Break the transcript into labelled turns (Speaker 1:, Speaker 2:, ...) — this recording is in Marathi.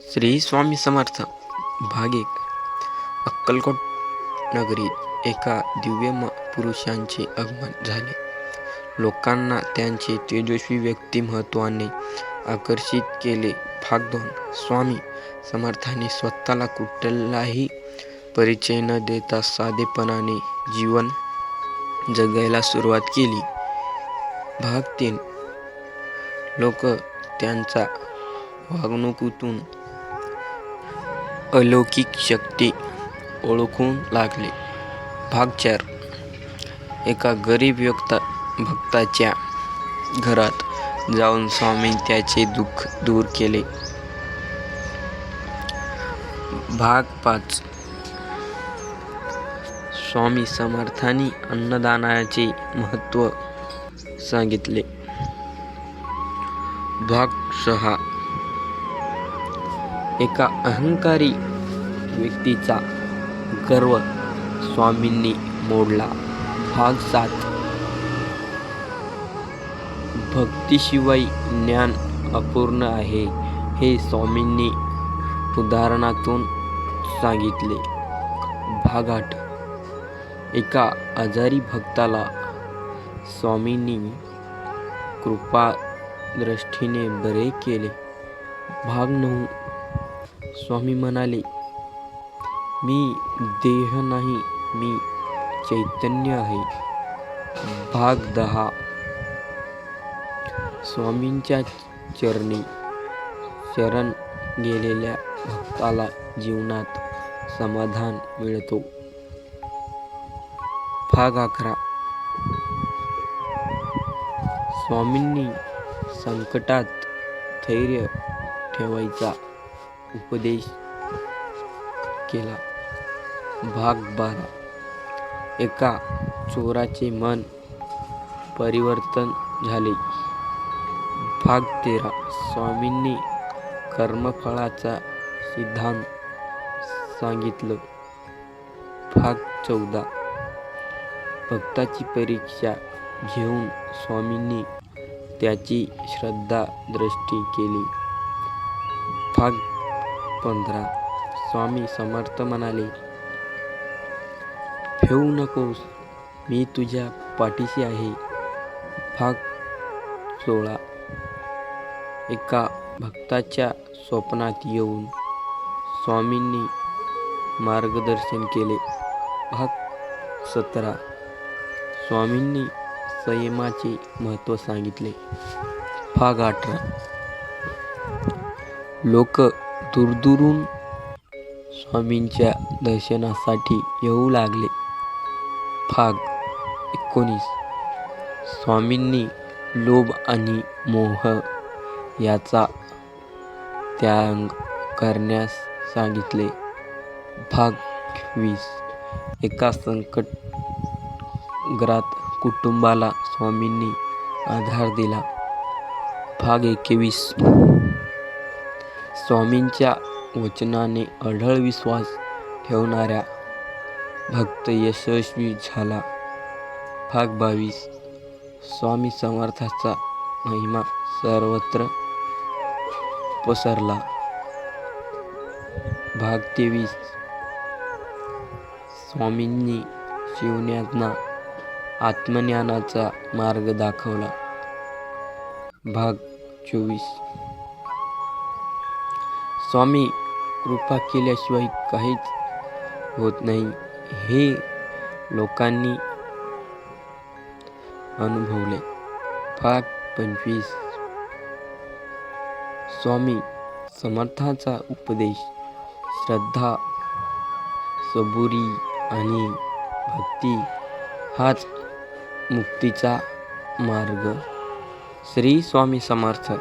Speaker 1: श्री स्वामी समर्थ भाग एक. अक्कलकोट नगरीत एका दिव्य पुरुषांचे आगमन झाले. लोकांना त्यांचे तेजस्वी व्यक्तिमत्वाने आकर्षित केले. भाग 2. स्वामी समर्थांनी स्वतःला कुठलाही परिचय न देता साधेपणाने जीवन जगायला सुरुवात केली. भाग 3. लोक त्यांच्या वागणुकीतून अलौकिक शक्ती ओळखू लागले. भाग 4. एका गरीब भक्ताच्या घरात जाऊन स्वामी त्याचे दुःख दूर केले. भाग 5. स्वामी समर्थांनी अन्नदानाचे महत्त्व सांगितले. भाग 6. एका अहंकारी व्यक्तीचा गर्व स्वामींनी मोडला. भाग 7. भक्तीशिवाय ज्ञान अपूर्ण आहे हे स्वामींनी उदाहरणातून सांगितले. भाग 8. एका आजारी भक्ताला स्वामींनी कृपादृष्टीने बरे केले. भाग 9. स्वामी म्हणाले, मी देह नाही, मी चैतन्य आहे. भाग 10. स्वामींच्या चरणी शरण गेलेल्या भक्ताला जीवनात समाधान मिळतो. भाग 11. स्वामींनी संकटात धैर्य ठेवायचा उपदेश केला. भाग 12. एका चोराचे मन परिवर्तन झाले. भाग 13. स्वामींनी कर्मफळाचा सिद्धांत सांगितलं. भाग 14. भक्ताची परीक्षा घेऊन स्वामींनी त्याची श्रद्धा दृष्टी केली. भाग 15. स्वामी समर्थ म्हणाले, भिवू नकोस, मी तुझ्या पाठीशी आहे. भाग 16. एका भक्ताच्या स्वप्नात येऊन स्वामींनी मार्गदर्शन केले. भाग 17. स्वामींनी संयमाचे महत्त्व सांगितले. भाग 18. लोक दूरदूरून स्वामींच्या दर्शनासाठी येऊ लागले. भाग 19. स्वामींनी लोभ आणि मोह याचा त्याग करण्यास सांगितले. भाग 20. एका संकटग्रस्त कुटुंबाला स्वामींनी आधार दिला. भाग 21. स्वामींच्या वचनाने अढळ विश्वास ठेवणाऱ्या भक्त यशस्वी झाला. भाग 22. स्वामी समर्थाचा महिमा सर्वत्र पसरला. भाग 23. स्वामींनी शिवज्ञांना आत्मज्ञानाचा मार्ग दाखवला. भाग 24. स्वामी कृपा केल्याशिवाय काहीच होत नाही हे लोकांनी अनुभवले. भाग 25. स्वामी समर्थांचा उपदेश श्रद्धा, सबुरी आणि भक्ती हाच मुक्तीचा मार्ग. श्री स्वामी समर्थ.